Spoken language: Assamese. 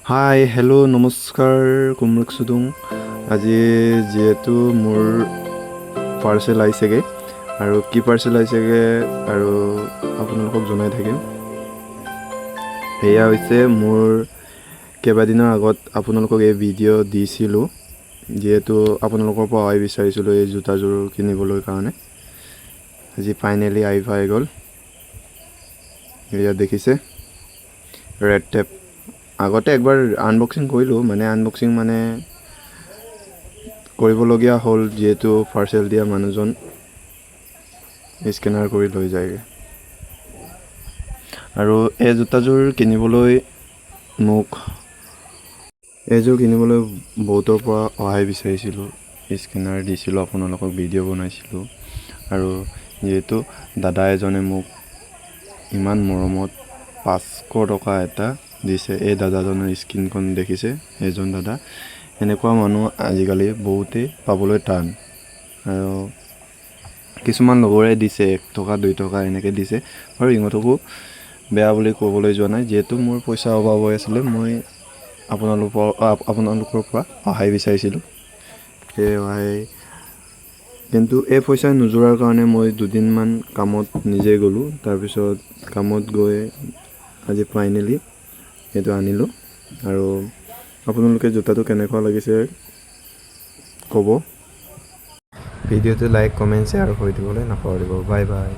হাই হেল্ল' নমস্কাৰ কুমৰক চুদুং আজি যিহেতু মোৰ পাৰ্চেল আহিছেগৈ আৰু কি পাৰ্চেল আহিছেগৈ আৰু আপোনালোকক জনাই থাকিম। সেয়া হৈছে মোৰ কেইবাদিনৰ আগত আপোনালোকক এই ভিডিঅ' দিছিলোঁ, যিহেতু আপোনালোকৰ পৰা সহায় বিচাৰিছিলোঁ এই জোতাযোৰ কিনিবলৈ কাৰণে। আজি ফাইনেলি আহি পাই গ'ল। এয়া দেখিছে ৰেড টেপ। আগতে একবাৰ আনবক্সিং কৰিলোঁ, আনবক্সিং কৰিবলগীয়া হ'ল যিহেতু পাৰ্চেল দিয়া মানুহজন স্কেনাৰ কৰি লৈ যায়গৈ। আৰু এই জোতাযোৰ কিনিবলৈ বহুতৰ পৰা সহায় বিচাৰিছিলোঁ, স্কেনাৰ দিছিলোঁ, আপোনালোকক ভিডিঅ' বনাইছিলোঁ। আৰু যিহেতু দাদা এজনে মোক ইমান মৰমত 500 টকা এটা দিছে। এই দাদাজনৰ স্ক্ৰীনখন দেখিছে, এইজন দাদা। এনেকুৱা মানুহ আজিকালি বহুতেই পাবলৈ টান। আৰু কিছুমান লগৰে দিছে 1 টকা 2 টকা এনেকৈ দিছে, আৰু ইহঁতকো বেয়া বুলি ক'বলৈ যোৱা নাই। যিহেতু মোৰ পইচা অভাৱ হৈ আছিলে, মই আপোনালোকৰ পৰা সহায় বিচাৰিছিলোঁ। সেই সহায় কিন্তু এই পইচা নোযোৱাৰ কাৰণে মই দুদিনমান কামত নিজে গ'লোঁ। তাৰপিছত কামত গৈ আজি ফাইনেলি এইটো আনিলোঁ। আৰু আপোনালোকে জোতাটো কেনেকুৱা লাগিছে ক'ব। ভিডিঅ'টো লাইক কমেণ্ট শ্বেয়াৰ কৰি দিবলৈ নাপাহৰিব। Bye bye.